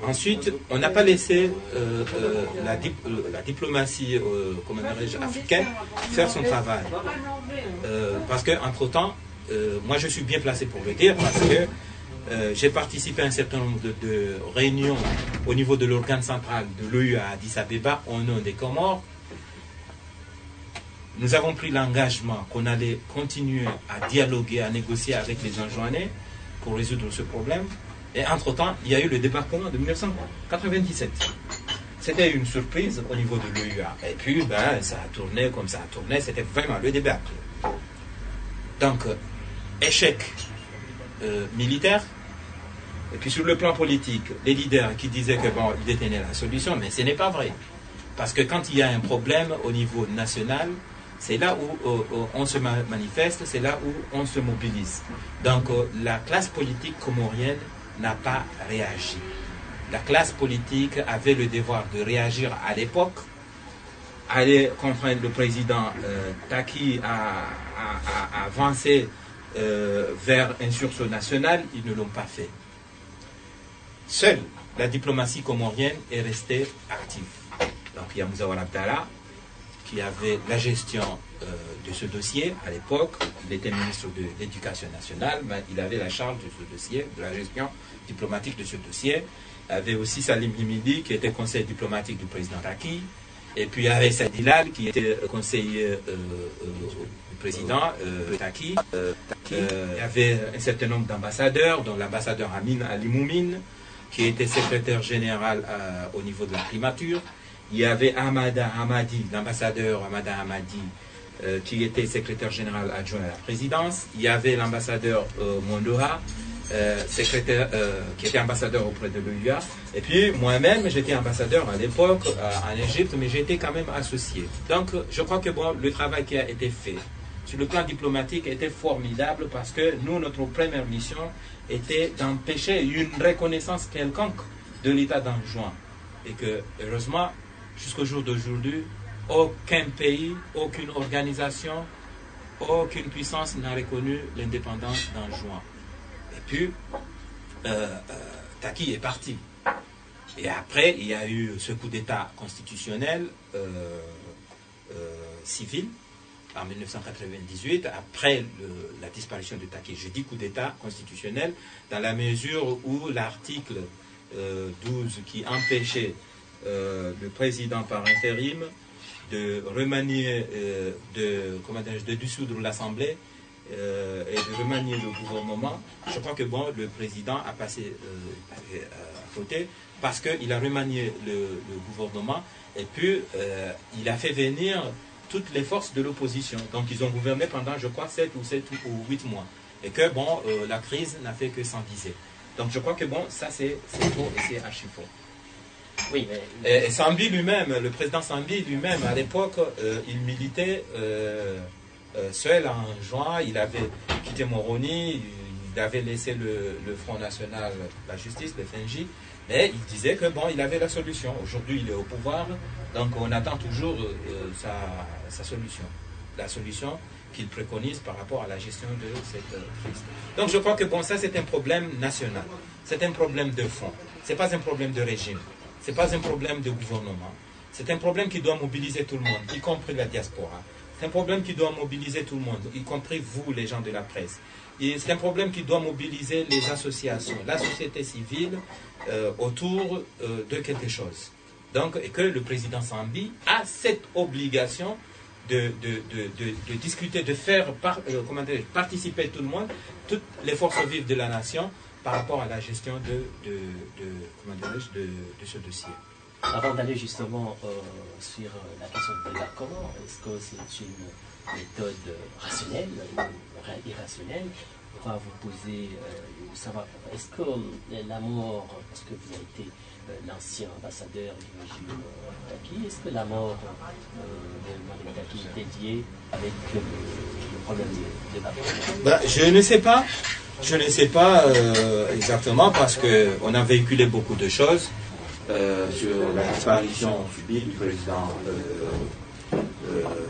Ensuite, on n'a pas laissé la diplomatie comment dirais-je, africaine faire son travail. Parce qu'entre-temps, moi je suis bien placé pour le dire, parce que j'ai participé à un certain nombre de réunions au niveau de l'organe central de l'OU à Addis Abeba, au nom des Comores. Nous avons pris l'engagement qu'on allait continuer à dialoguer, à négocier avec les Anjouanais pour résoudre ce problème. Et entre-temps, il y a eu le débarquement de 1997. C'était une surprise au niveau de l'OUA. Et puis, ben, ça a tourné comme ça a tourné. C'était vraiment le débâcle. Donc, échec militaire. Et puis, sur le plan politique, les leaders qui disaient que bon, ils détenaient la solution, mais ce n'est pas vrai. Parce que quand il y a un problème au niveau national, c'est là où on se manifeste, c'est là où on se mobilise. Donc, la classe politique comorienne n'a pas réagi. La classe politique avait le devoir de réagir à l'époque, aller contraindre le président Taki à avancer vers un sursaut national. Ils ne l'ont pas fait. Seule la diplomatie comorienne est restée active. Donc il y a Moussawar Abdallah qui avait la gestion de ce dossier à l'époque. Il était ministre de l'Éducation nationale, mais il avait la charge de ce dossier, de la gestion diplomatique de ce dossier. Il y avait aussi Salim Himidi qui était conseiller diplomatique du président Taki. Et puis il y avait Said Hilal qui était conseiller du président Taki. Il y avait un certain nombre d'ambassadeurs, dont l'ambassadeur Amin Ali Moumine, qui était secrétaire général au niveau de la primature. Il y avait Hamada Hamadi, l'ambassadeur Hamada Hamadi, qui était secrétaire général adjoint à la présidence. Il y avait l'ambassadeur Mondoha, qui était ambassadeur auprès de l'OUA. Et puis moi-même, j'étais ambassadeur à l'époque en Égypte, mais j'étais quand même associé. Donc je crois que bon, le travail qui a été fait sur le plan diplomatique était formidable, parce que nous, notre première mission était d'empêcher une reconnaissance quelconque de l'État d'Anjouan. Et que, heureusement, jusqu'au jour d'aujourd'hui, aucun pays, aucune organisation, aucune puissance n'a reconnu l'indépendance d'Anjouan. Et puis, Taki est parti. Et après, il y a eu ce coup d'État constitutionnel civil en 1998, après la disparition de Taki. Je dis coup d'État constitutionnel dans la mesure où l'article 12 qui empêchait le président par intérim de remanier, de dissoudre l'Assemblée et de remanier le gouvernement. Je crois que bon, le président a passé à côté, parce qu'il a remanié le gouvernement et puis il a fait venir toutes les forces de l'opposition. Donc ils ont gouverné pendant, je crois, 7 ou 8 mois. Et que bon, la crise n'a fait que s'enliser. Donc je crois que bon, ça c'est faux et c'est archi faux. Oui, mais... Et Sambi lui-même, le président Sambi lui-même, à l'époque, il militait seul en juin. Il avait quitté Moroni, il avait laissé le Front National, la justice, le FNJ, mais il disait que bon, il avait la solution. Aujourd'hui, il est au pouvoir, donc on attend toujours sa solution. La solution qu'il préconise par rapport à la gestion de cette crise. Donc je crois que bon, ça c'est un problème national. C'est un problème de fond. Ce n'est pas un problème de régime. Ce n'est pas un problème de gouvernement. C'est un problème qui doit mobiliser tout le monde, y compris la diaspora. C'est un problème qui doit mobiliser tout le monde, y compris vous, les gens de la presse. Et c'est un problème qui doit mobiliser les associations, la société civile, autour de quelque chose. Donc, et que le président Sambi a cette obligation de discuter, de faire participer tout le monde, toutes les forces vives de la nation, par rapport à la gestion de ce dossier. Avant d'aller justement sur la question de l'accord, est-ce que c'est une méthode rationnelle ou irrationnelle? On va vous poser, savoir, est-ce que la mort, parce que vous avez été l'ancien ambassadeur du régime Taki, est-ce que la mort de Mohamed Taki est liée avec le problème de l'accord? Je ne sais pas. Je ne sais pas exactement, parce qu'on a véhiculé beaucoup de choses sur la disparition subie du président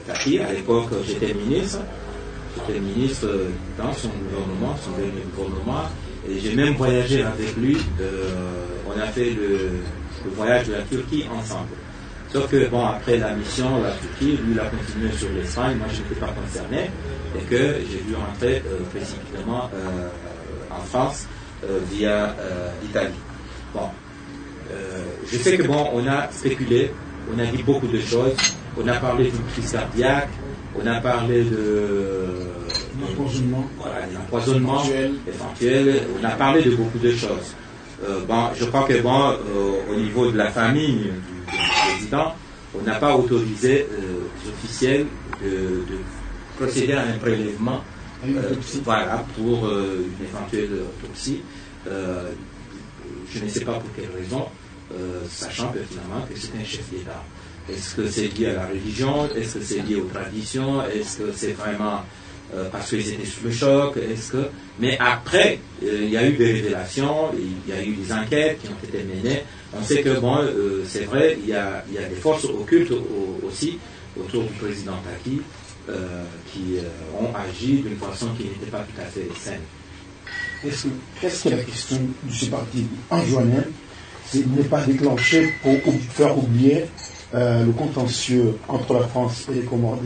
Taki. À l'époque, j'étais ministre. J'étais ministre dans son gouvernement, son dernier gouvernement, et j'ai même voyagé avec lui on a fait le voyage de la Turquie ensemble. Sauf que, bon, après la mission, la Turquie, lui, il a continué sur l'Espagne, moi, je n'étais pas concerné, et que j'ai dû rentrer précipitamment en France via l'Italie. Bon, je sais que, bon, on a spéculé, on a dit beaucoup de choses, on a parlé d'une crise cardiaque, on a parlé de l'empoisonnement éventuel, on a parlé de beaucoup de choses. Bon, je crois que, bon, au niveau de la famille du président, on n'a pas autorisé les officiels de procéder à un prélèvement voilà, pour une éventuelle autopsie. Je ne sais pas pour quelle raison, sachant que finalement que c'est un chef d'État. Est-ce que c'est lié à la religion? Est-ce que c'est lié aux traditions? Est-ce que c'est vraiment parce qu'ils étaient sous le choc? Mais après, il y a eu des révélations, il y a eu des enquêtes qui ont été menées. On sait que, bon, c'est vrai, il y a des forces occultes aussi autour du président Taki qui ont agi d'une façon qui n'était pas tout à fait saine. Est-ce que la question de ce parti enjoignant n'est pas déclenchée pour faire oublier le contentieux entre la France et les Comoriens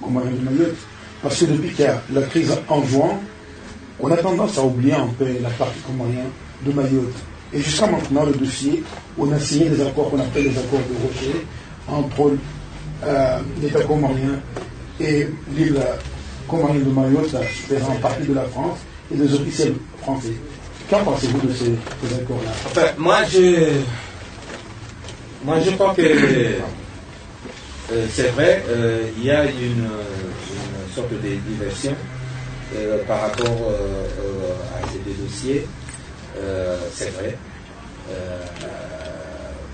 de Mayotte? Parce que depuis qu'il y a la crise en juin, on a tendance à oublier un peu la partie comorienne de Mayotte. Et jusqu'à maintenant, le dossier, on a signé des accords qu'on appelle les accords de Rocher entre l'État comorien et l'île comorienne de Mayotte, faisant partie de la France, et des officiels français. Qu'en pensez-vous de ces accords-là? Enfin, moi, je crois que c'est vrai, il y a une sorte de diversion par rapport à ces deux dossiers. C'est vrai.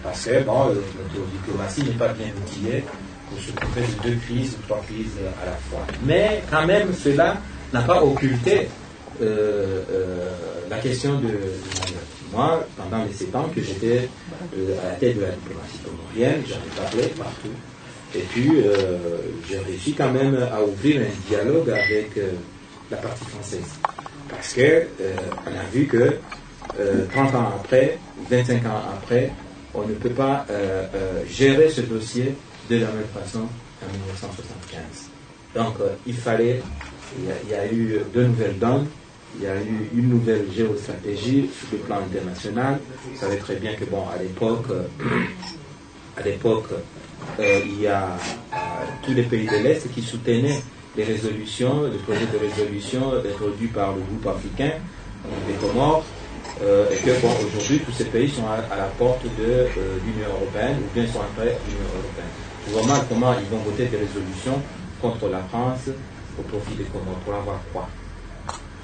Parce que bon, notre diplomatie n'est pas bien outillée pour s'occuper de deux crises ou trois crises à la fois. Mais quand même, cela n'a pas occulté la question de Mayotte. Moi, pendant les 7 ans que j'étais à la tête de la diplomatie comorienne, j'en ai parlé partout. Et puis, j'ai réussi quand même à ouvrir un dialogue avec la partie française. Parce que on a vu que 30 ans après, 25 ans après, on ne peut pas gérer ce dossier de la même façon qu'en 1975. Donc, il y a eu deux nouvelles donnes. Il y a eu une nouvelle géostratégie sur le plan international. Vous savez très bien que, bon, à l'époque, il y a tous les pays de l'Est qui soutenaient les résolutions, les projets de résolution introduits par le groupe africain, des Comores, et que, bon, aujourd'hui, tous ces pays sont à la porte de l'Union européenne, ou bien sont entrés à l'Union européenne. Vraiment, comment ils vont voter des résolutions contre la France au profit des Comores, pour avoir quoi?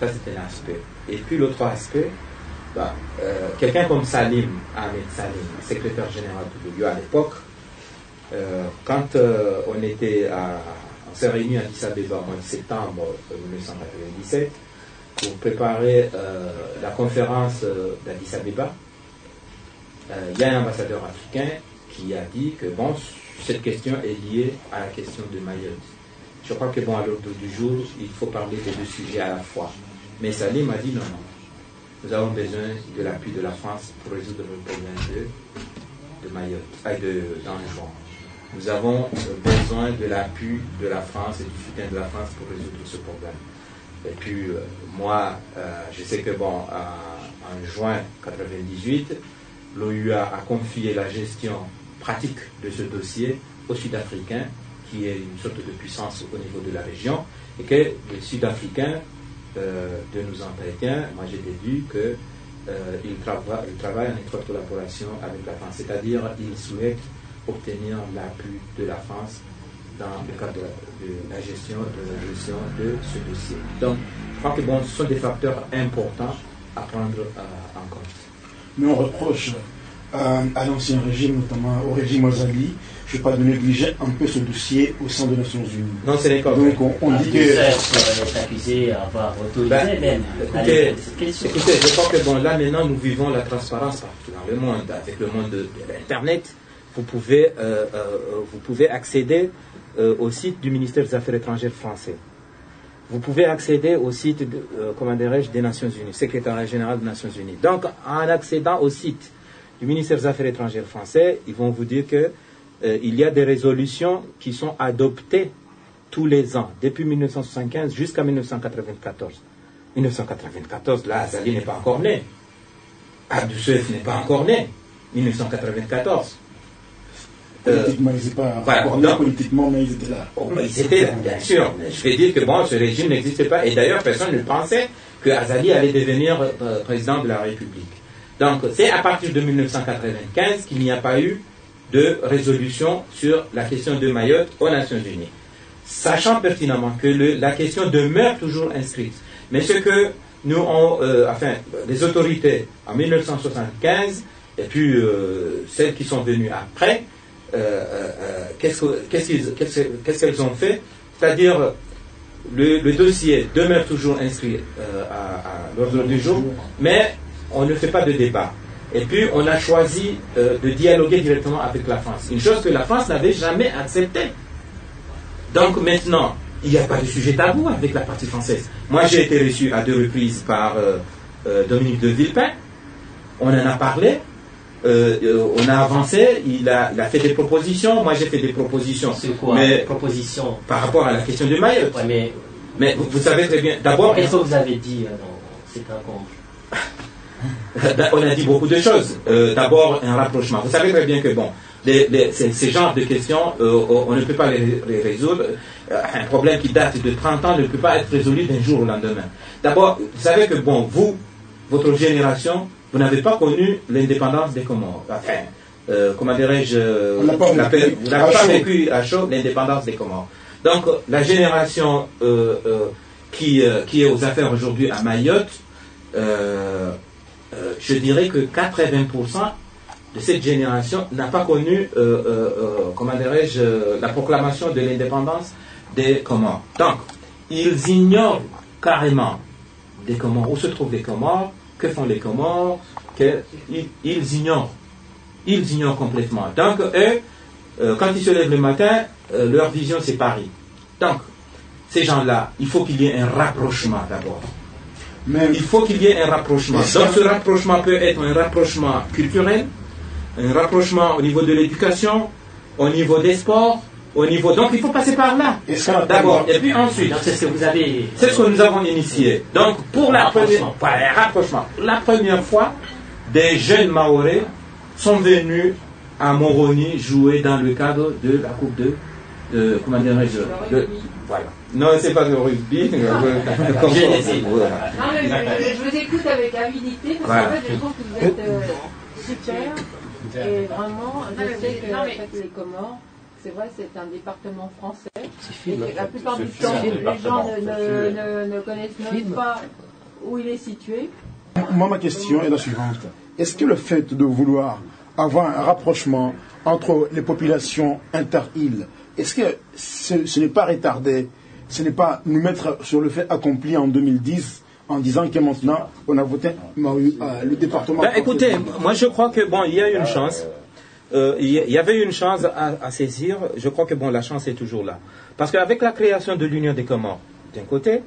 Ça, c'est un aspect. Et puis, l'autre aspect, quelqu'un comme Salim, Ahmed Salim, secrétaire général de l'ONU à l'époque, quand on s'est réunis à Addis Abeba au mois de septembre 1997 pour préparer la conférence d'Addis Abeba, il y a un ambassadeur africain qui a dit que, bon, cette question est liée à la question de Mayotte. Je crois que, bon, à l'ordre du jour, il faut parler des deux sujets à la fois. Mais Salim a dit non. Nous avons besoin de l'appui de la France pour résoudre le problème de Mayotte, d'Anjouan. Nous avons besoin de l'appui de la France et du soutien de la France pour résoudre ce problème. Et puis, moi, je sais que, bon, en juin 1998, l'OUA a confié la gestion pratique de ce dossier aux Sud-Africains, qui est une sorte de puissance au niveau de la région, et que les Sud-Africains de nos entretiens, moi j'ai déduit qu'ils travaillent en étroite collaboration avec la France, c'est-à-dire ils souhaitent obtenir l'appui de la France dans le cadre de la gestion de ce dossier. Donc, je crois que, bon, ce sont des facteurs importants à prendre en compte. Mais on reproche à l'ancien régime, notamment au régime Azali, je ne sais pas, de négliger un peu ce dossier au sein des Nations Unies. Non, c'est les Donc on dit que... est accusé à avoir autorisé même. Écoutez, je crois que, bon, là maintenant nous vivons la transparence partout dans le monde. Avec le monde de l'Internet, vous pouvez accéder au site du ministère des Affaires étrangères français. Vous pouvez accéder au site des Nations Unies, secrétariat général des Nations Unies. Donc, en accédant au site du ministère des Affaires étrangères français, ils vont vous dire que il y a des résolutions qui sont adoptées tous les ans, depuis 1975 jusqu'à 1994. 1994, là, Azali n'est pas encore né. Abdou Soueif n'est pas encore né. 1994. Politiquement, ils n'étaient pas encore là, politiquement, mais ils étaient là. Ils étaient là, bien sûr. Je vais dire que bon, ce régime n'existait pas. Et d'ailleurs, personne ne pensait que Azali allait devenir président de la République. Donc, c'est à partir de 1995 qu'il n'y a pas eu de résolution sur la question de Mayotte aux Nations Unies. Sachant pertinemment que la question demeure toujours inscrite. Mais ce que nous, les autorités en 1975, et puis celles qui sont venues après, qu'est-ce qu'elles ont fait? C'est-à-dire, le dossier demeure toujours inscrit à l'ordre du jour, mais on ne fait pas de débat. Et puis, on a choisi de dialoguer directement avec la France. Une chose que la France n'avait jamais acceptée. Donc maintenant, il n'y a pas de sujet tabou avec la partie française. Moi, j'ai été reçu à 2 reprises par Dominique de Villepin. On en a parlé. On a avancé. Il a fait des propositions. Moi, j'ai fait des propositions. C'est quoi, mais propositions par rapport à la question de Mayotte. Ouais, mais vous savez très bien. D'abord, qu'est-ce que vous avez dit dans cette rencontre? On a dit beaucoup de choses. D'abord, un rapprochement. Vous savez très bien que, bon, ces genres de questions, on ne peut pas les résoudre. Un problème qui date de 30 ans ne peut pas être résolu d'un jour au lendemain. D'abord, vous savez que, bon, vous, votre génération, vous n'avez pas connu l'indépendance des Comores. Enfin, comment dirais-je, vous n'avez pas vécu à chaud l'indépendance des Comores. Donc, la génération qui est aux affaires aujourd'hui à Mayotte, je dirais que 80% de cette génération n'a pas connu, comment dirais-je, la proclamation de l'indépendance des Comores. Donc, ils ignorent carrément des Comores, où se trouvent les Comores, que font les Comores, ils ignorent. Ils ignorent complètement. Donc, eux, quand ils se lèvent le matin, leur vision c'est Paris. Donc, ces gens-là, il faut qu'il y ait un rapprochement d'abord. Il faut qu'il y ait un rapprochement. Donc ce rapprochement peut être un rapprochement culturel, un rapprochement au niveau de l'éducation, au niveau des sports, au niveau... Donc il faut passer par là. D'abord. Et puis ensuite, c'est ce que vous avez... C'est ce que nous avons initié. Donc pour la première... Voilà, un rapprochement. La première fois, des jeunes Mahorais sont venus à Moroni jouer dans le cadre de la Coupe comment dirais-je, voilà. Non, c'est pas le rugby. Non, mais je vous écoute avec avidité parce qu'en fait, je trouve que vous êtes super. Et vraiment, je sais que en fait, les Comores, c'est vrai, c'est un département français. Et que la plupart du temps, les gens ne connaissent même pas où il est situé. Moi, ma question est la suivante. Est-ce que le fait de vouloir avoir un rapprochement entre les populations inter-îles, est-ce que ce n'est pas retardé? Ce n'est pas nous mettre sur le fait accompli en 2010 en disant que maintenant on a voté le département. Écoutez, moi je crois que bon, il y a une chance. Il y avait une chance à saisir. Je crois que bon, la chance est toujours là. Parce qu'avec la création de l'Union des Comores d'un côté,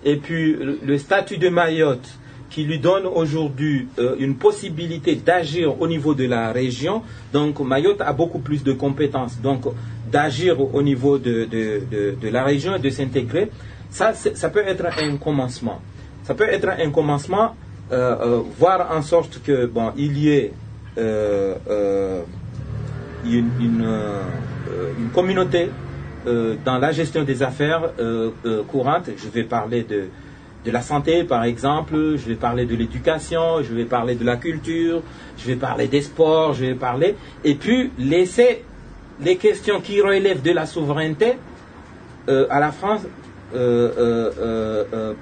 et puis le statut de Mayotte qui lui donne aujourd'hui une possibilité d'agir au niveau de la région. Donc Mayotte a beaucoup plus de compétences. Donc d'agir au niveau de la région et de s'intégrer, ça peut être un commencement. Ça peut être un commencement, voir en sorte que bon, il y ait une communauté dans la gestion des affaires courantes. Je vais parler de la santé, par exemple, je vais parler de l'éducation, je vais parler de la culture, je vais parler des sports, je vais parler... Et puis, laisser les questions qui relèvent de la souveraineté à la France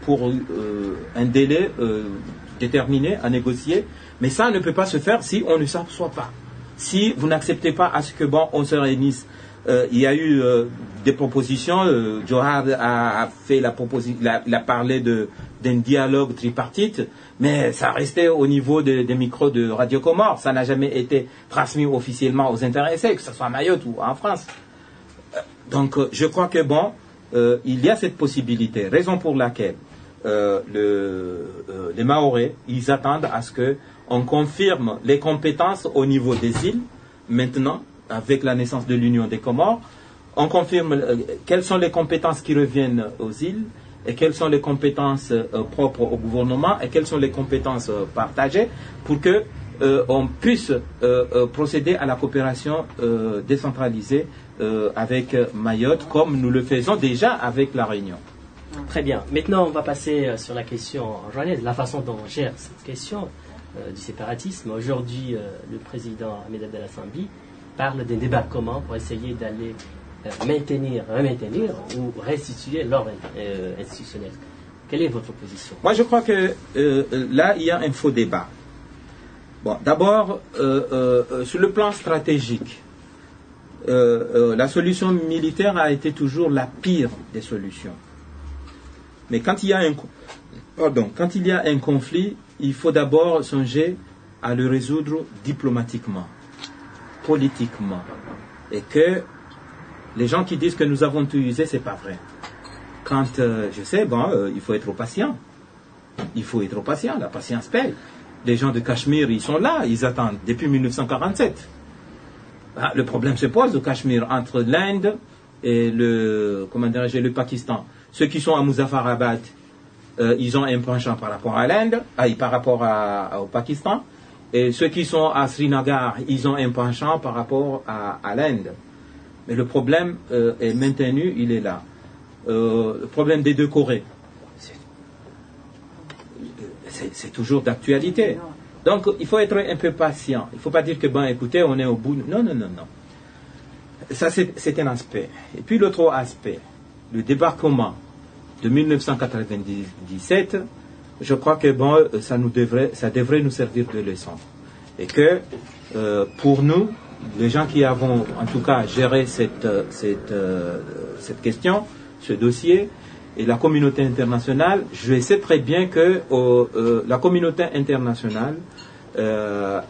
pour un délai déterminé à négocier. Mais ça ne peut pas se faire si on ne s'assoit pas. Si vous n'acceptez pas à ce que, bon, on se réunisse. Il y a eu des propositions. Johar a fait il a parlé d'un dialogue tripartite, mais ça restait au niveau des micros de Radio Comores. Ça n'a jamais été transmis officiellement aux intéressés, que ce soit à Mayotte ou en France. Donc, je crois que bon, il y a cette possibilité. Raison pour laquelle les Mahorais, ils attendent à ce que on confirme les compétences au niveau des îles, maintenant, avec la naissance de l'Union des Comores. On confirme quelles sont les compétences qui reviennent aux îles et quelles sont les compétences propres au gouvernement et quelles sont les compétences partagées pour que on puisse procéder à la coopération décentralisée avec Mayotte, comme nous le faisons déjà avec La Réunion. Très bien. Maintenant, on va passer sur la question joannaise, la façon dont on gère cette question du séparatisme. Aujourd'hui, le président Ahmed Abdallah Sambi parle d'un débarquement pour essayer d'aller maintenir ou restituer l'ordre institutionnel. Quelle est votre position? Moi, je crois que là, il y a un faux débat. Bon, d'abord, sur le plan stratégique, la solution militaire a été toujours la pire des solutions. Mais quand il y a un conflit, il faut d'abord songer à le résoudre diplomatiquement, politiquement. Et que les gens qui disent que nous avons tout usé, c'est pas vrai. Quand, je sais, il faut être patient. Il faut être patient, la patience paye. Les gens de Cachemire, ils sont là, ils attendent depuis 1947. Le problème se pose au Cachemire entre l'Inde et le Pakistan. Ceux qui sont à Muzaffarabad, ils ont un penchant par rapport à l'Inde, par rapport au Pakistan. Et ceux qui sont à Srinagar, ils ont un penchant par rapport à l'Inde. Mais le problème est maintenu, il est là. Le problème des deux Corées, c'est toujours d'actualité. Donc, il faut être un peu patient. Il ne faut pas dire que, écoutez, on est au bout. Non. Ça, c'est un aspect. Et puis, l'autre aspect, le débarquement de 1997, je crois que, ça devrait nous servir de leçon. Et que, pour nous, les gens qui avons, en tout cas, géré cette question, ce dossier, et la communauté internationale, je sais très bien que la communauté internationale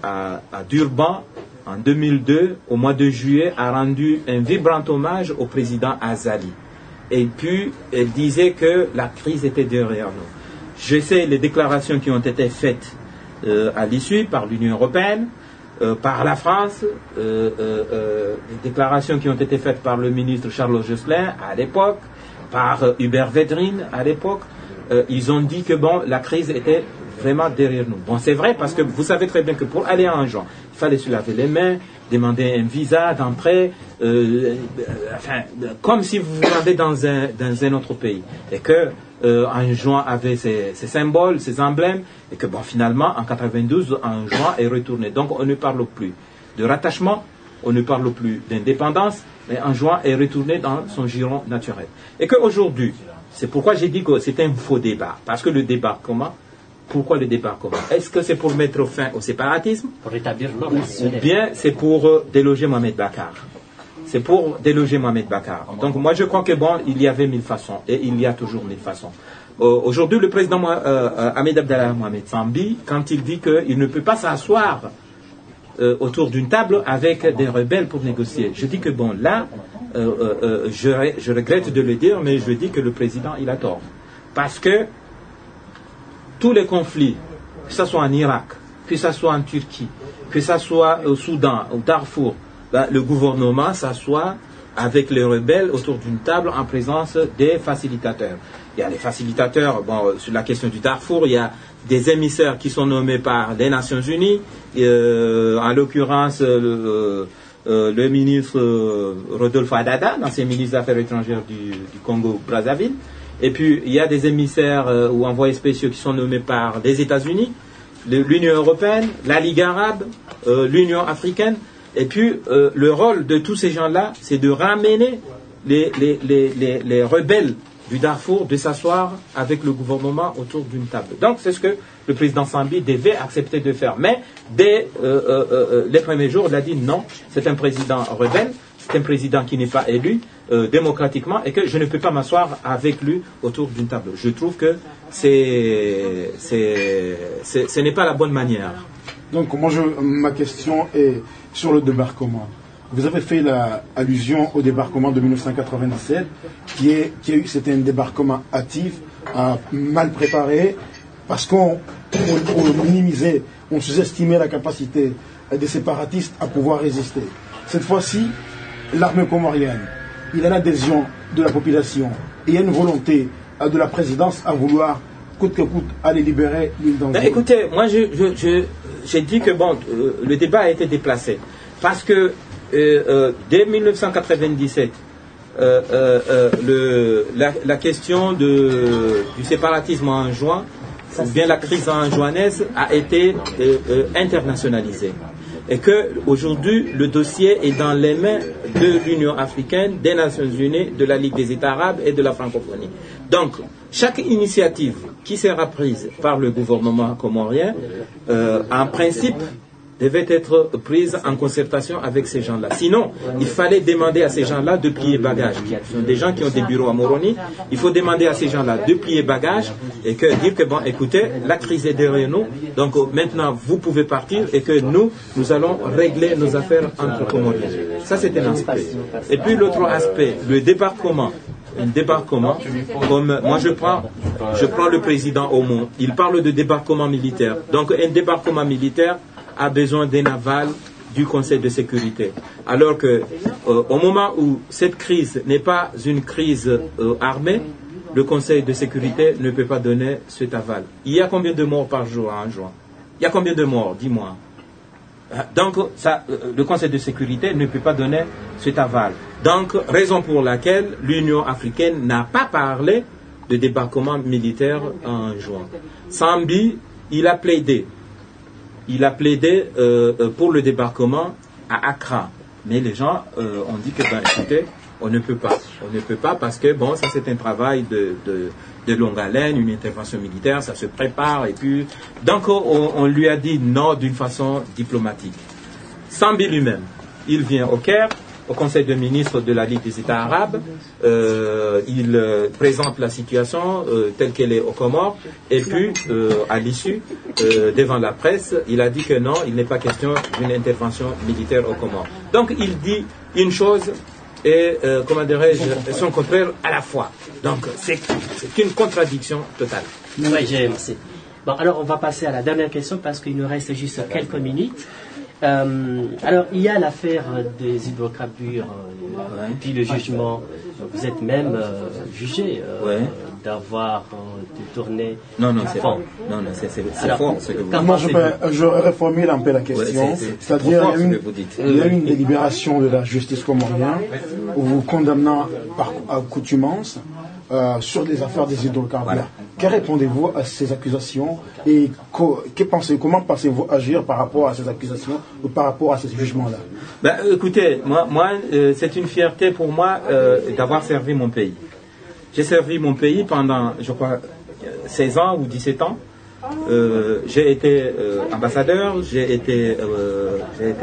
à Durban, en 2002, au mois de juillet, a rendu un vibrant hommage au président Azali. Et puis, elle disait que la crise était derrière nous. Je sais les déclarations qui ont été faites à l'issue par l'Union européenne, par la France, les déclarations qui ont été faites par le ministre Charles Jocelyn à l'époque, par Hubert Védrine à l'époque, ils ont dit que la crise était vraiment derrière nous. Bon, c'est vrai parce que vous savez très bien que pour aller en juin, il fallait se laver les mains, demander un visa d'entrée, comme si vous vous rendez dans un autre pays. Et que en juin avait ses symboles, ses emblèmes, et que finalement, en 92, en juin est retourné. Donc on ne parle plus de rattachement, on ne parle plus d'indépendance, mais en juin est retourné dans son giron naturel. Et qu'aujourd'hui, c'est pourquoi j'ai dit que c'était un faux débat. Parce que le débarquement, pourquoi le débarquement? Est-ce que c'est pour mettre fin au séparatisme? Pour rétablir l'ordre institutionnel. Ou bien c'est pour déloger Mohamed Bakar? C'est pour déloger Mohamed Bakar. Donc moi je crois que il y avait 1000 façons, et il y a toujours 1000 façons. Aujourd'hui, le président Ahmed Abdallah Mohamed Sambi, quand il dit qu'il ne peut pas s'asseoir autour d'une table avec des rebelles pour négocier. Je dis que là, je regrette de le dire, mais je dis que le président, il a tort. Parce que tous les conflits, que ce soit en Irak, que ce soit en Turquie, que ce soit au Soudan, au Darfour, le gouvernement s'assoit avec les rebelles autour d'une table en présence des facilitateurs. Il y a les facilitateurs, sur la question du Darfour, il y a des émissaires qui sont nommés par les Nations Unies, en l'occurrence le ministre Rodolphe Adada, l'ancien ministre des Affaires étrangères du Congo-Brazzaville. Et puis il y a des émissaires ou envoyés spéciaux qui sont nommés par les États-Unis, l'Union européenne, la Ligue arabe, l'Union africaine. Et puis le rôle de tous ces gens-là, c'est de ramener les rebelles du Darfour, de s'asseoir avec le gouvernement autour d'une table. Donc c'est ce que le président Sambi devait accepter de faire. Mais dès les premiers jours, il a dit non, c'est un président rebelle, c'est un président qui n'est pas élu démocratiquement et que je ne peux pas m'asseoir avec lui autour d'une table. Je trouve que ce n'est pas la bonne manière. Donc ma question est sur le débarquement. Vous avez fait allusion au débarquement de 1997, c'était un débarquement hâtif, mal préparé, parce qu'on minimisait, on sous-estimait la capacité des séparatistes à pouvoir résister. Cette fois-ci, l'armée comorienne, il y a l'adhésion de la population et il y a une volonté de la présidence à vouloir, coûte que coûte, aller libérer l'île d'Anjou. Écoutez, moi j'ai dit que bon, le débat a été déplacé parce que dès 1997, la question du séparatisme en juin, ou bien la crise anjouanaise, a été internationalisée. Et qu'aujourd'hui, le dossier est dans les mains de l'Union africaine, des Nations Unies, de la Ligue des États arabes et de la francophonie. Donc, chaque initiative qui sera prise par le gouvernement comorien, en principe, devait être prise en concertation avec ces gens-là. Sinon, il fallait demander à ces gens-là de plier bagages. Ce sont des gens qui ont des bureaux à Moroni. Il faut demander à ces gens-là de plier bagages et dire que, bon, écoutez, la crise est derrière nous, donc maintenant, vous pouvez partir et que nous allons régler nos affaires entre Comoriens. Ça, c'est un aspect. Et puis, l'autre aspect, le débarquement. Un débarquement, comme moi je prends le président Aumont, il parle de débarquement militaire. Donc, un débarquement militaire a besoin d'un aval du Conseil de sécurité. Alors que au moment où cette crise n'est pas une crise armée, le Conseil de sécurité ne peut pas donner cet aval. Il y a combien de morts par jour en juin? Il y a combien de morts? Dis-moi. Donc, le Conseil de sécurité ne peut pas donner cet aval. Donc, raison pour laquelle l'Union africaine n'a pas parlé de débarquement militaire en juin. Sambi, il a plaidé pour le débarquement à Accra. Mais les gens ont dit que, ben, écoutez, on ne peut pas parce que, bon, ça c'est un travail de longue haleine, une intervention militaire, ça se prépare, et puis... Donc, on lui a dit non d'une façon diplomatique. Sambi lui-même, il vient au Caire, au Conseil de ministres de la Ligue des États arabes, il présente la situation telle qu'elle est aux Comores, et puis, à l'issue, devant la presse, il a dit que non, il n'est pas question d'une intervention militaire aux Comores. Donc, il dit une chose et, comment dirais-je, son contraire à la fois. Donc, c'est une contradiction totale. Oui, j'ai merci. Bon, alors, on va passer à la dernière question parce qu'il nous reste juste quelques minutes. Alors, il y a l'affaire des hydrocarbures, et puis le jugement. Vous êtes même jugé d'avoir détourné. Non, c'est faux. Non, c'est faux ce que vous dites. Moi, je reformule un peu la question. C'est-à-dire, il y a une délibération de la justice comorienne vous condamnant par accoutumance sur les affaires des hydrocarbures. Voilà. Que répondez-vous à ces accusations et comment pensez-vous agir par rapport à ces accusations ou par rapport à ces jugements-là? Ben, écoutez, moi c'est une fierté pour moi d'avoir servi mon pays. J'ai servi mon pays pendant, je crois, 16 ans ou 17 ans. J'ai été ambassadeur, j'ai été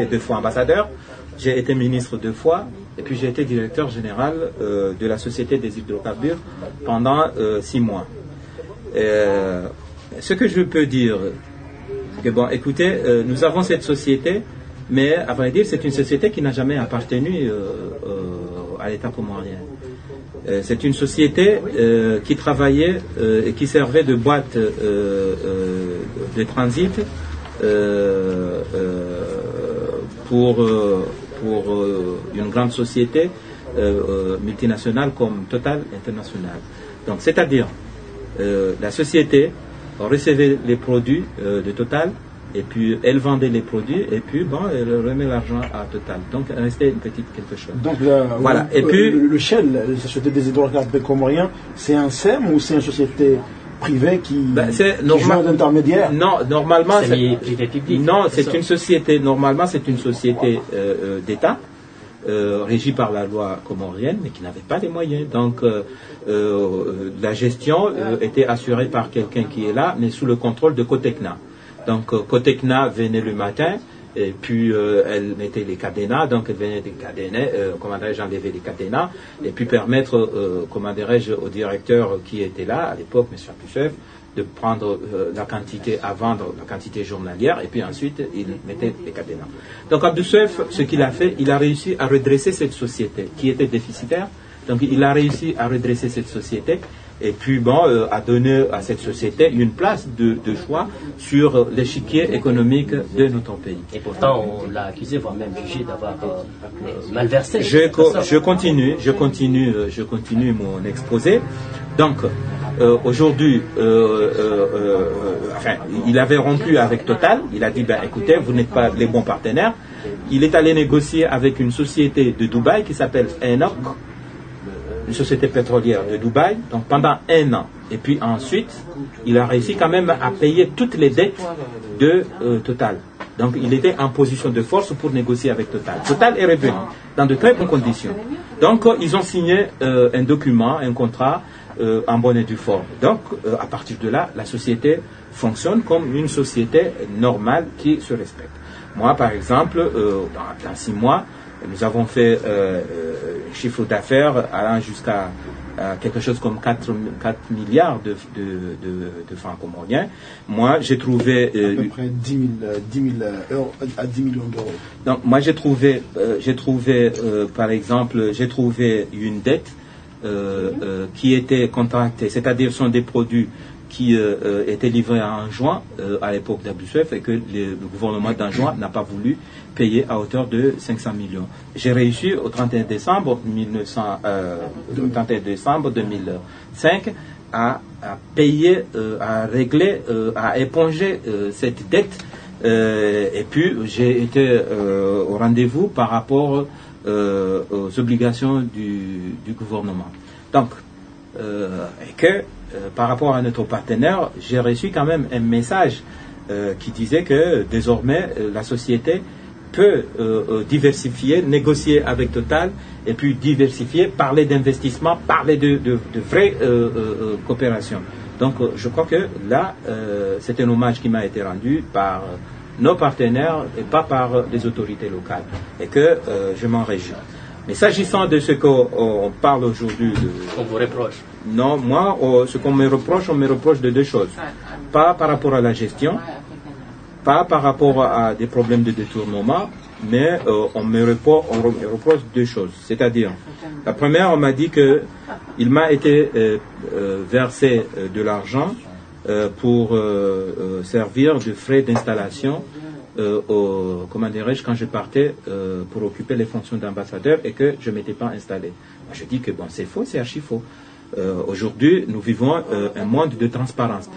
2 fois ambassadeur, j'ai été ministre 2 fois, et puis j'ai été directeur général de la Société des hydrocarbures pendant 6 mois. Ce que je peux dire, c'est que bon, écoutez, nous avons cette société, mais à vrai dire, c'est une société qui n'a jamais appartenu à l'État comorien. C'est une société qui travaillait et qui servait de boîte de transit pour une grande société multinationale comme Total International. Donc, c'est-à-dire, la société recevait les produits de Total, et puis elle vendait les produits, et puis bon, elle remet l'argent à Total. Donc, il restait une petite quelque chose. Donc, voilà. Et puis, le Shell, la société des hydrocarbures comoriens, c'est un SEM ou c'est une société privée qui joue d'intermédiaire? Non, normalement, c'est privé public. Non, c'est une société. Normalement, c'est une société d'État. Régie par la loi comorienne, mais qui n'avait pas les moyens. Donc, la gestion était assurée par quelqu'un qui est là, mais sous le contrôle de Cotecna. Donc, Cotecna venait le matin, et puis elle mettait les cadenas, donc elle venait des cadenas, comment dirais-je, enlever les cadenas, et puis permettre, comment dirais-je, au directeur qui était là, à l'époque, M. Abdouchef, de prendre la quantité à vendre, la quantité journalière, et puis ensuite il mettait les cadenas. Donc Abdouchef, ce qu'il a fait, il a réussi à redresser cette société qui était déficitaire. Donc il a réussi à redresser cette société, et puis bon, a donné à cette société une place de choix sur l'échiquier économique de notre pays. Et pourtant, on l'a accusé, voire même jugé d'avoir malversé. Je continue mon exposé. Donc, aujourd'hui, enfin, il avait rompu avec Total. Il a dit, ben, écoutez, vous n'êtes pas les bons partenaires. Il est allé négocier avec une société de Dubaï qui s'appelle ENOC, une société pétrolière de Dubaï, donc pendant 1 an. Et puis ensuite, il a réussi quand même à payer toutes les dettes de Total. Donc il était en position de force pour négocier avec Total. Total est revenu dans de très bonnes conditions. Donc ils ont signé un document, un contrat en bonne et due forme. Donc à partir de là, la société fonctionne comme une société normale qui se respecte. Moi, par exemple, dans 6 mois, nous avons fait un chiffre d'affaires allant jusqu'à quelque chose comme 4 milliards de francs comoriens. Moi, j'ai trouvé... à peu près 10 000 à 10 millions d'euros. Donc, moi, j'ai trouvé par exemple, j'ai trouvé une dette qui était contractée, c'est-à-dire sont des produits qui étaient livrés en juin à l'époque d'Abdoussef et que le gouvernement d'Anjouan n'a pas voulu payer à hauteur de 500 millions. J'ai réussi au 31 décembre 2005 à payer, à régler, à éponger cette dette. Et puis j'ai été au rendez-vous par rapport aux obligations du gouvernement. Donc, et que par rapport à notre partenaire, j'ai reçu quand même un message qui disait que désormais la société peut diversifier, négocier avec Total et puis diversifier, parler d'investissement, parler de vraies coopérations. Donc je crois que là, c'est un hommage qui m'a été rendu par nos partenaires et pas par les autorités locales et que je m'en réjouis. Mais s'agissant de ce qu'on parle aujourd'hui... On vous reproche. Non, moi, ce qu'on me reproche, on me reproche de 2 choses. Pas par rapport à la gestion, pas par rapport à des problèmes de détournement, mais on me reproche 2 choses. C'est-à-dire, la première, on m'a dit qu'il m'a été versé de l'argent pour servir de frais d'installation comment dirais-je, quand je partais pour occuper les fonctions d'ambassadeur et que je ne m'étais pas installé. Moi, je dis que bon, c'est faux, c'est archi faux. Aujourd'hui, nous vivons un monde de transparence.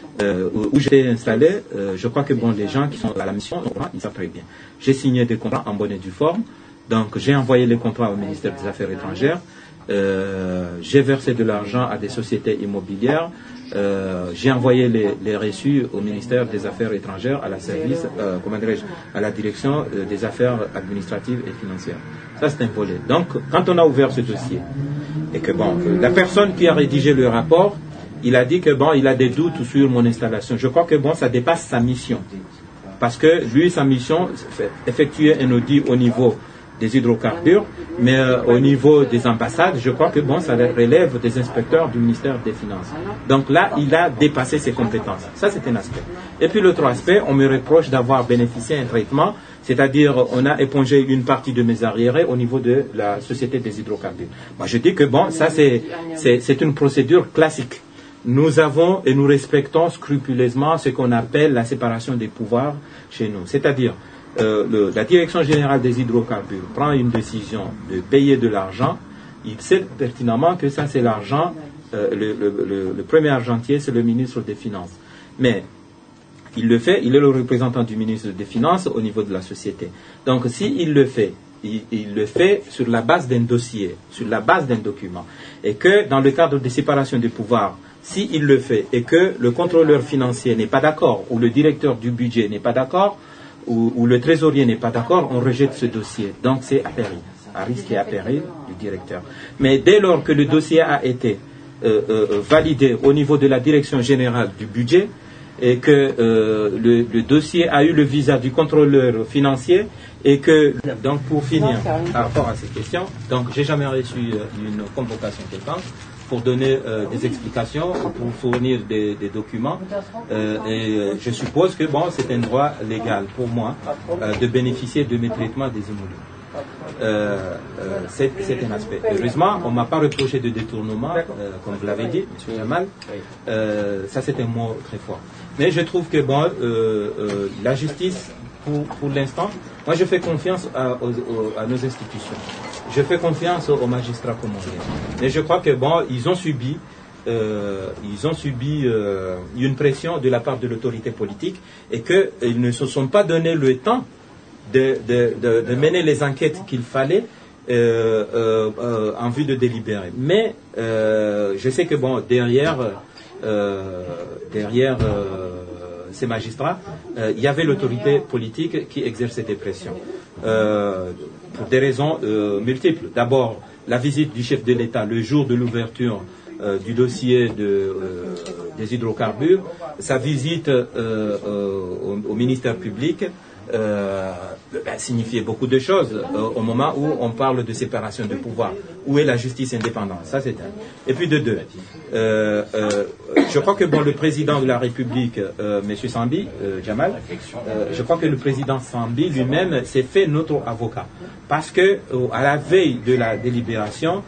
Où j'étais installé, je crois que bon, les gens qui sont à la mission, ils savent très bien. J'ai signé des contrats en bonne et due forme. Donc, j'ai envoyé les contrats au ministère des Affaires étrangères. J'ai versé de l'argent à des sociétés immobilières. J'ai envoyé les reçus au ministère des Affaires étrangères, à la service, comment dirais-je, à la direction des affaires administratives et financières. Ça, c'est un volet. Donc, quand on a ouvert ce dossier, et que bon, la personne qui a rédigé le rapport, il a dit que bon, il a des doutes sur mon installation. Je crois que bon, ça dépasse sa mission. Parce que lui, sa mission, c'est effectuer un audit au niveau des hydrocarbures, mais au niveau des ambassades, je crois que bon, ça relève des inspecteurs du ministère des Finances. Donc là, il a dépassé ses compétences. Ça, c'est un aspect. Et puis l'autre aspect, on me reproche d'avoir bénéficié d'un traitement, c'est-à-dire on a épongé une partie de mes arriérés au niveau de la société des hydrocarbures. Moi, je dis que bon, ça c'est une procédure classique. Nous avons et nous respectons scrupuleusement ce qu'on appelle la séparation des pouvoirs chez nous. C'est-à-dire, la Direction générale des hydrocarbures prend une décision de payer de l'argent, il sait pertinemment que ça c'est l'argent, le premier argentier c'est le ministre des Finances. Mais il le fait, il est le représentant du ministre des Finances au niveau de la société. Donc s'il le fait, il le fait sur la base d'un dossier, sur la base d'un document. Et que dans le cadre de séparation des pouvoirs, s'il le fait et que le contrôleur financier n'est pas d'accord, ou le directeur du budget n'est pas d'accord, ou le trésorier n'est pas d'accord, on rejette ce dossier. Donc c'est à péril, à risque et à péril du directeur. Mais dès lors que le dossier a été validé au niveau de la direction générale du budget et que le dossier a eu le visa du contrôleur financier et que, donc pour finir par rapport à ces questions, donc j'ai jamais reçu une convocation quelconque pour donner des explications, pour fournir des documents. Et je suppose que bon, c'est un droit légal pour moi de bénéficier de mes traitements des émoluments. c'est un aspect. Heureusement, on ne m'a pas reproché de détournement, comme vous l'avez dit, M. Jamal. Ça, c'est un mot très fort. Mais je trouve que bon, la justice, pour l'instant, moi je fais confiance à nos institutions. Je fais confiance aux magistrats comoriens. Mais je crois que bon, ils ont subi une pression de la part de l'autorité politique et qu'ils ne se sont pas donné le temps de mener les enquêtes qu'il fallait en vue de délibérer. Mais je sais que bon, derrière ces magistrats, il y avait l'autorité politique qui exerçait des pressions pour des raisons multiples. D'abord, la visite du chef de l'État le jour de l'ouverture du dossier des hydrocarbures, sa visite au ministère public signifiait beaucoup de choses au moment où on parle de séparation de pouvoir. Où est la justice indépendante? Ça, c'est un. Et puis de deux, je crois que bon, le président de la République, M. Sambi, Jamal, je crois que le président Sambi lui-même s'est fait notre avocat. Parce que à la veille de la délibération,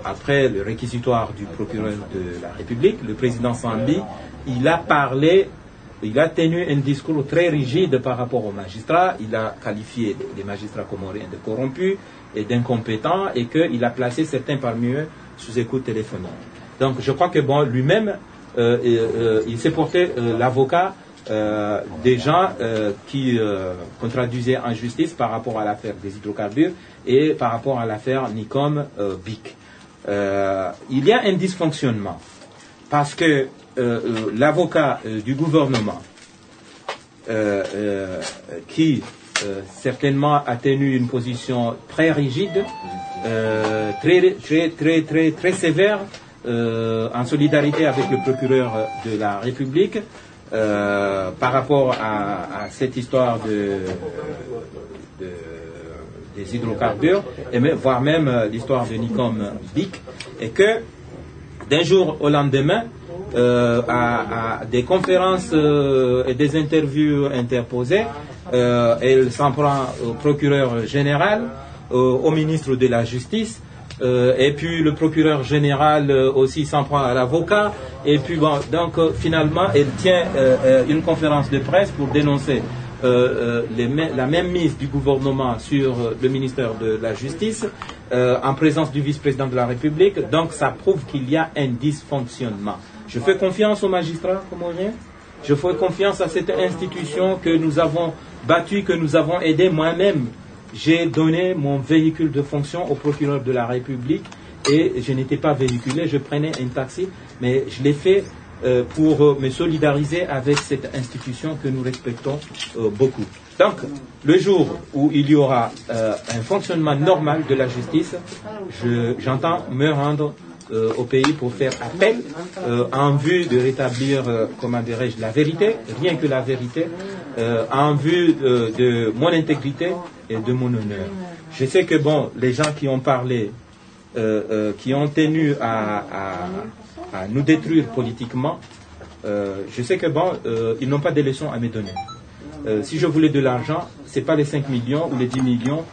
après le réquisitoire du procureur de la République, le président Sambi, il a tenu un discours très rigide par rapport aux magistrats. Il a qualifié les magistrats comoriens de corrompus et d'incompétents et qu'il a placé certains parmi eux sous écoute téléphonique. Donc je crois que bon, lui-même, il s'est porté l'avocat des gens qui contraduisaient en justice par rapport à l'affaire des hydrocarbures et par rapport à l'affaire Nicom BIC. Il y a un dysfonctionnement parce que l'avocat du gouvernement qui certainement a tenu une position très rigide, très sévère, en solidarité avec le procureur de la République par rapport à cette histoire des hydrocarbures, et même, voire même l'histoire de Nicom BIC, et que d'un jour au lendemain, à des conférences et des interviews interposées, elle s'en prend au procureur général, au ministre de la Justice, et puis le procureur général aussi s'en prend à l'avocat, et puis bon, donc finalement elle tient une conférence de presse pour dénoncer la même mise du gouvernement sur le ministère de la Justice en présence du vice-président de la République. Donc ça prouve qu'il y a un dysfonctionnement. Je fais confiance aux magistrats comoriens, je fais confiance à cette institution que nous avons battue, que nous avons aidée. Moi-même, j'ai donné mon véhicule de fonction au procureur de la République et je n'étais pas véhiculé, je prenais un taxi, mais je l'ai fait pour me solidariser avec cette institution que nous respectons beaucoup. Donc, le jour où il y aura un fonctionnement normal de la justice, j'entends me rendre au pays pour faire appel en vue de rétablir, comment dirais-je, la vérité, rien que la vérité, en vue de mon intégrité et de mon honneur. Je sais que bon, les gens qui ont parlé, qui ont tenu à nous détruire politiquement, je sais que bon, ils n'ont pas de leçons à me donner. Si je voulais de l'argent, ce n'est pas les 5 millions ou les 10 millions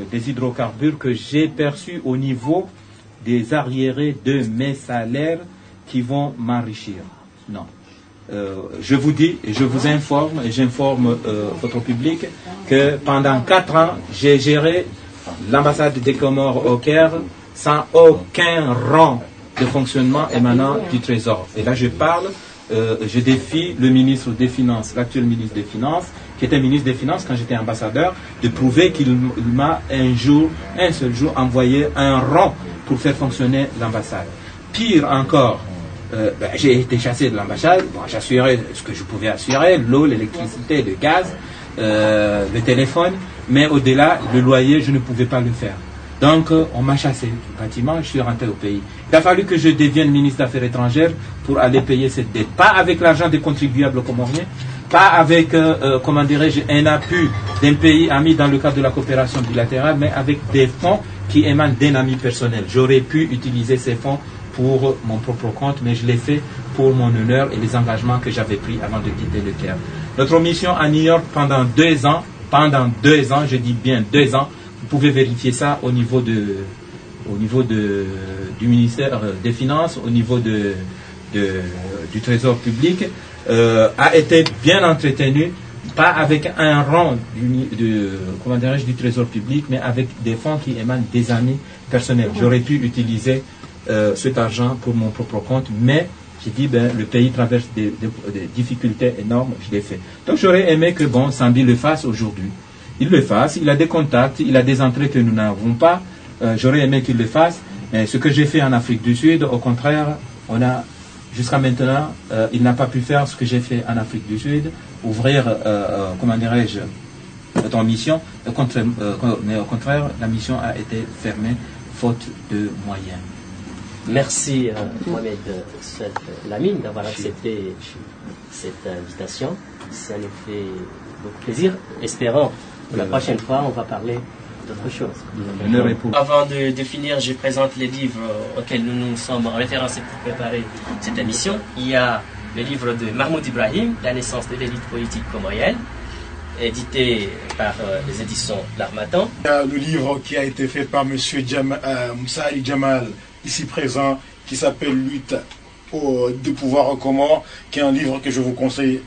des hydrocarbures que j'ai perçus au niveau des arriérés de mes salaires qui vont m'enrichir. Non. Je vous dis et je vous informe et j'informe votre public que pendant 4 ans, j'ai géré l'ambassade des Comores au Caire sans aucun rang de fonctionnement émanant du Trésor. Et là, je parle, je défie le ministre des Finances, l'actuel ministre des Finances, qui était ministre des Finances quand j'étais ambassadeur, de prouver qu'il m'a un seul jour, envoyé un rang pour faire fonctionner l'ambassade. Pire encore, j'ai été chassé de l'ambassade, bon, j'assurais ce que je pouvais assurer, l'eau, l'électricité, le gaz, le téléphone, mais au-delà, le loyer, je ne pouvais pas le faire. Donc, on m'a chassé du bâtiment, je suis rentré au pays. Il a fallu que je devienne ministre des Affaires étrangères pour aller payer cette dette. Pas avec l'argent des contribuables comoriens, pas avec, comment dirais-je, un appui d'un pays ami dans le cadre de la coopération bilatérale, mais avec des fonds qui émanent d'un ami personnel. J'aurais pu utiliser ces fonds pour mon propre compte, mais je l'ai fait pour mon honneur et les engagements que j'avais pris avant de quitter le Caire. Notre mission à New York pendant 2 ans, je dis bien 2 ans, Vous pouvez vérifier ça au niveau du ministère des Finances, au niveau du Trésor public, a été bien entretenu, pas avec un rang du Trésor public, mais avec des fonds qui émanent des amis personnels. J'aurais pu utiliser cet argent pour mon propre compte, mais j'ai dit, le pays traverse des difficultés énormes, je l'ai fait. Donc j'aurais aimé que Sambi le fasse aujourd'hui. Il le fasse, il a des contacts, il a des entrées que nous n'avons pas. J'aurais aimé qu'il le fasse. Mais ce que j'ai fait en Afrique du Sud, au contraire, jusqu'à maintenant, il n'a pas pu faire ce que j'ai fait en Afrique du Sud, ouvrir, ton mission. Mais au contraire, la mission a été fermée, faute de moyens. Merci Mohamed Lamine d'avoir accepté cette invitation. Ça nous fait beaucoup plaisir. Espérons que la prochaine fois, on va parler d'autre chose. Avant de finir, je présente les livres auxquels nous nous sommes référencés pour préparer cette émission. Il y a le livre de Mahmoud Ibrahim, La naissance de l'élite politique comorienne, édité par les éditions L'Harmattan. Il y a le livre qui a été fait par M. Moussa Ali Jamal, ici présent, qui s'appelle Lutte de pouvoir aux Comores, qui est un livre que je vous conseille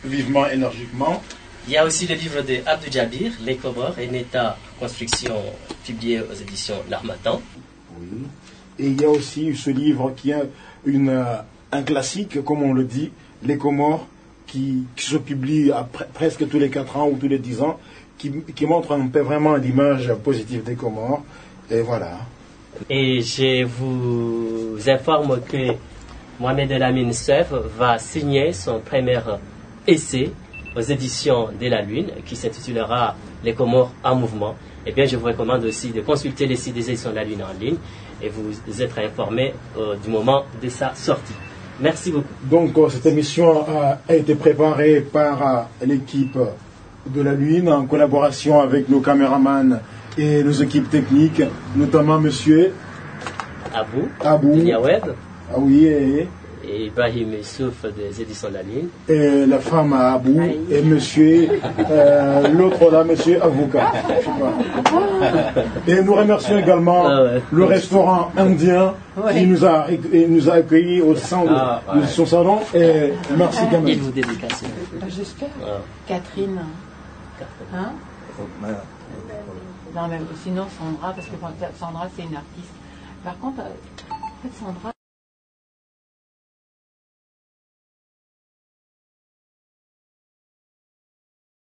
vivement, énergiquement. Il y a aussi le livre de Abdou Djabir, Les Comores, et Neta Construction, publié aux éditions L'Harmattan. Oui. Et il y a aussi ce livre qui est un classique, comme on le dit, Les Comores, qui se publie presque tous les 4 ans ou tous les 10 ans, qui montre un peu vraiment l'image positive des Comores. Et voilà. Et je vous informe que Mohamed Lamine Seif va signer son premier essai aux éditions de la Lune, qui s'intitulera Les Comores en mouvement. Eh bien, je vous recommande aussi de consulter les sites des éditions de la Lune en ligne et vous être informés du moment de sa sortie. Merci beaucoup. Donc, cette émission a été préparée par l'équipe de la Lune en collaboration avec nos caméramans et nos équipes techniques, notamment Monsieur Abou Yawed. Ah oui, et Ibrahim Youssouf des éditions de la Lune. Et la femme à Abou et monsieur, l'autre là, monsieur avocat. Je sais pas. Et nous remercions également le restaurant indien qui nous a accueillis au sein de son salon. Et merci quand même. Il vous dédicace. J'espère. Catherine. Hein? Non, mais sinon Sandra, parce que Sandra c'est une artiste. Par contre, en fait, Sandra.